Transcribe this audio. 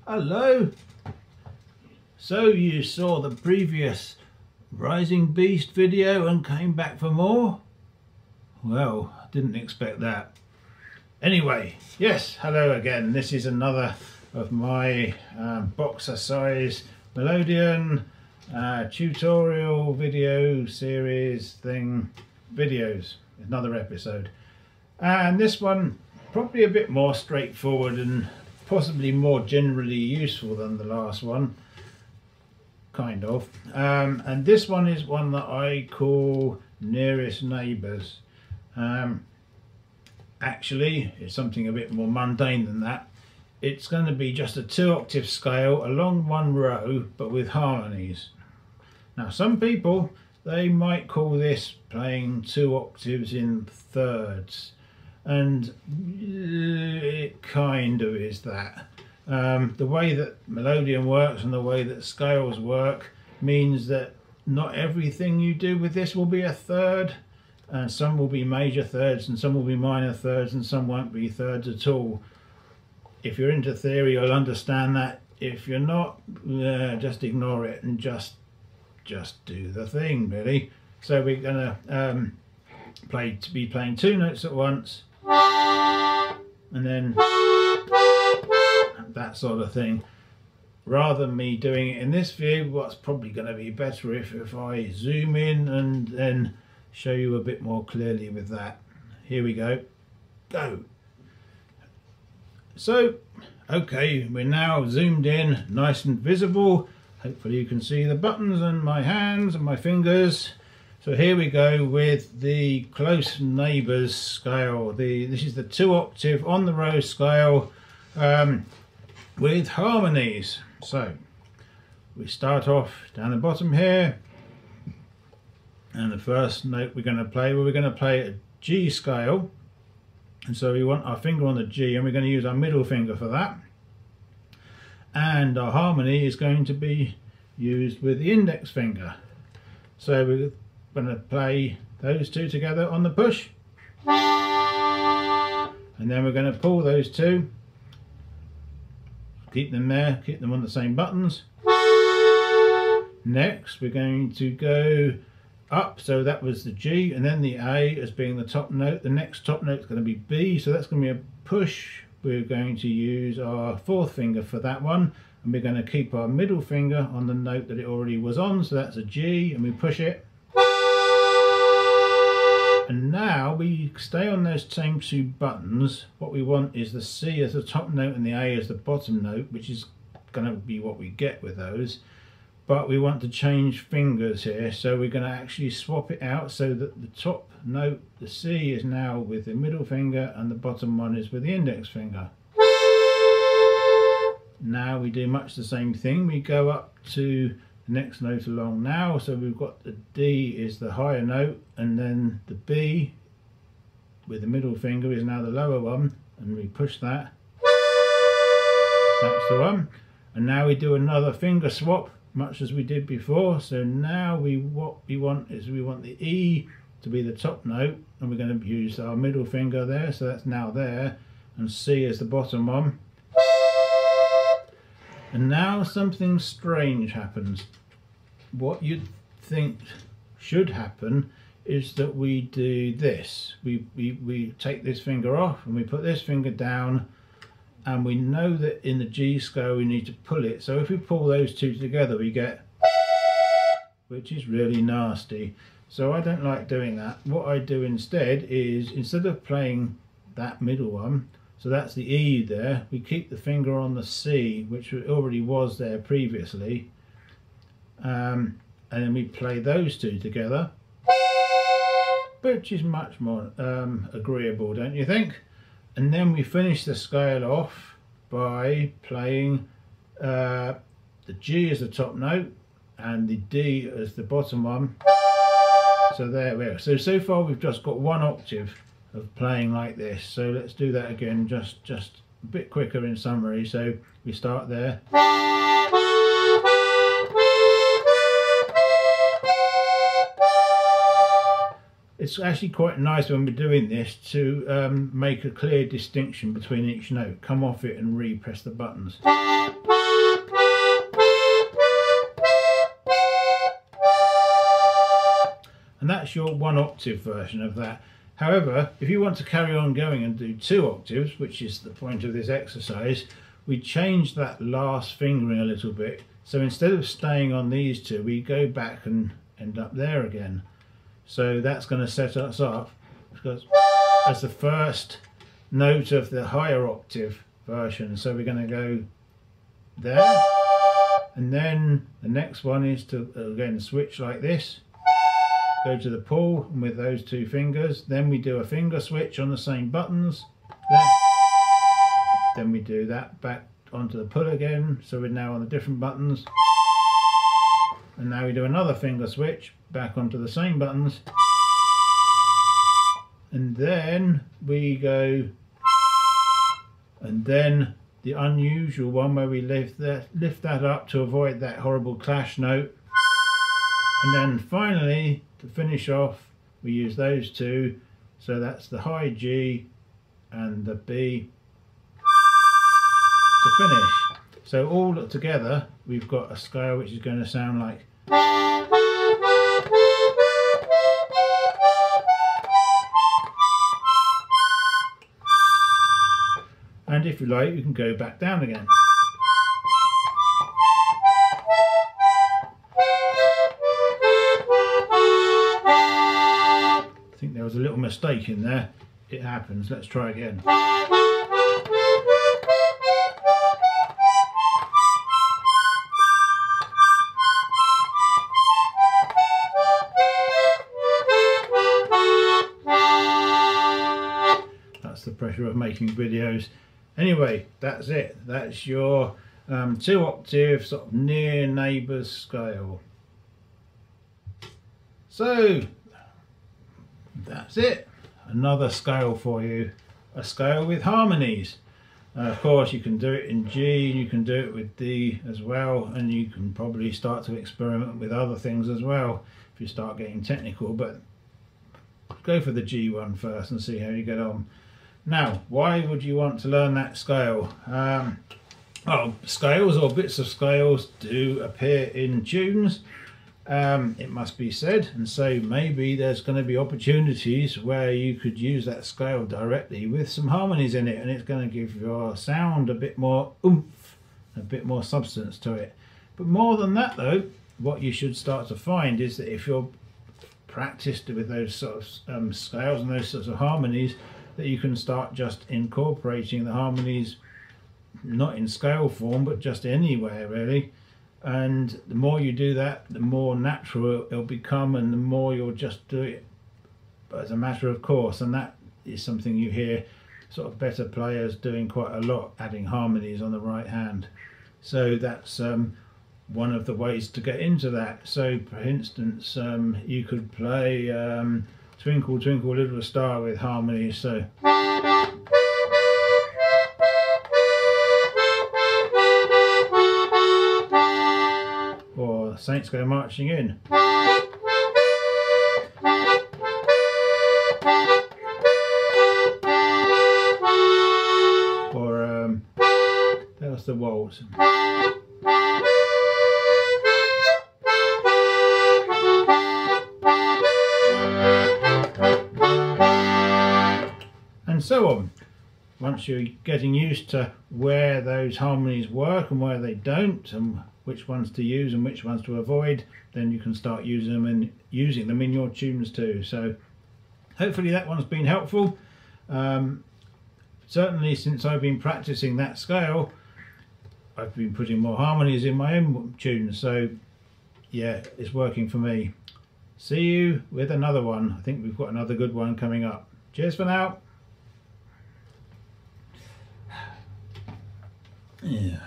Hello. So you saw the previous Rising Beast video and came back for more? Well, I didn't expect that. Anyway, yes, hello again. This is another of my Box-R-Cyz Melodeon tutorial video series thing videos. Another episode. And this one probably a bit more straightforward and possibly more generally useful than the last one, kind of. And this one is one that I call Nearest Neighbours. Actually, it's something a bit more mundane than that. It's going to be just a 2-octave scale along one row, but with harmonies. Now, some people, they might call this playing 2 octaves in thirds. And it kind of is that. The way that Melodeon works and the way that scales work means that not everything you do with this will be a third, and some will be major thirds and some will be minor thirds and some won't be thirds at all. If you're into theory, you'll understand that. If you're not, just ignore it and just do the thing, really. So we're gonna be playing 2 notes at once, and then that sort of thing. Rather than me doing it in this view, what's probably going to be better if I zoom in and then show you a bit more clearly with that. Here we go. Go. So, okay, we're now zoomed in, nice and visible. Hopefully you can see the buttons and my hands and my fingers. So here we go with the Close Neighbours scale. This is the 2-octave on the row scale with harmonies. So we start off down the bottom here, and the first note we're going to play, we're going to play a G scale, and so we want our finger on the G, and we're going to use our middle finger for that, and our harmony is going to be used with the index finger. So we're going to play those two together on the push, and then we're going to pull those two, keep them there, keep them on the same buttons. Next we're going to go up, so that was the G, and then the A as being the top note. The next top note is going to be B, so that's going to be a push. We're going to use our 4th finger for that one, and we're going to keep our middle finger on the note that it already was on, so that's a G, and we push it. And now we stay on those same 2 buttons. What we want is the C as the top note and the A as the bottom note, which is going to be what we get with those. But we want to change fingers here, so we're going to actually swap it out so that the top note, the C, is now with the middle finger and the bottom one is with the index finger. Now we do much the same thing. We go up to the next note along now, so we've got the D is the higher note, and then the B with the middle finger is now the lower one, and we push that. That's the one. And now we do another finger swap, much as we did before. So now what we want is we want the E to be the top note, and we're going to use our middle finger there, so that's now there, and C is the bottom one. And now something strange happens. What you'd think should happen is that we do this. We take this finger off and we put this finger down, and we know that in the G scale we need to pull it. So if we pull those 2 together we get, which is really nasty. So I don't like doing that. What I do instead is, instead of playing that middle one, so that's the E there, we keep the finger on the C, which already was there previously, and then we play those 2 together, which is much more agreeable, don't you think? And then we finish the scale off by playing the G as the top note and the D as the bottom one. So there we are. So far we've just got 1 octave of playing like this. So let's do that again, just a bit quicker in summary. So we start there. It's actually quite nice when we're doing this to make a clear distinction between each note. Come off it and re-press the buttons. and that's your 1 octave version of that. However, if you want to carry on going and do 2 octaves, which is the point of this exercise, we change that last fingering a little bit. So instead of staying on these 2, we go back and end up there again. So that's going to set us up because as the first note of the higher octave version. So we're going to go there, and then the next one is to again switch like this. Go to the pull and with those 2 fingers, then we do a finger switch on the same buttons. Then we do that back onto the pull again, so we're now on the different buttons. And now we do another finger switch back onto the same buttons. And then we go, and then the unusual one where we lift that up to avoid that horrible clash note. And then finally, to finish off, we use those 2. So that's the high G and the B to finish. So all together, we've got a scale which is going to sound like. And if you like, you can go back down again. I think there was a little mistake in there. It happens. Let's try again. That's the pressure of making videos. Anyway, that's it. That's your 2 octave sort of near Neighbours scale. So that's it. Another scale for you. A scale with harmonies. Of course, you can do it in G, you can do it with D as well, and you can probably start to experiment with other things as well if you start getting technical, but go for the G one first and see how you get on. Now, why would you want to learn that scale? Well, scales or bits of scales do appear in tunes, it must be said, and so maybe there's going to be opportunities where you could use that scale directly with some harmonies in it, and it's going to give your sound a bit more oomph, a bit more substance to it. But more than that though, what you should start to find is that if you're practiced with those sort of scales and those sorts of harmonies, that you can start just incorporating the harmonies not in scale form but just anywhere really, and the more you do that, the more natural it'll become, and the more you'll just do it as a matter of course. And that is something you hear sort of better players doing quite a lot, adding harmonies on the right hand. So that's one of the ways to get into that. So for instance, you could play Twinkle Twinkle Little Star with harmonies, so or Saints Go Marching In, or that was the waltz. And so on. Once you're getting used to where those harmonies work and where they don't, and which ones to use and which ones to avoid, then you can start using them in your tunes too. So hopefully that one's been helpful. Certainly since I've been practicing that scale, I've been putting more harmonies in my own tunes, so yeah, it's working for me. See you with another one. I think we've got another good one coming up. Cheers for now. Yeah.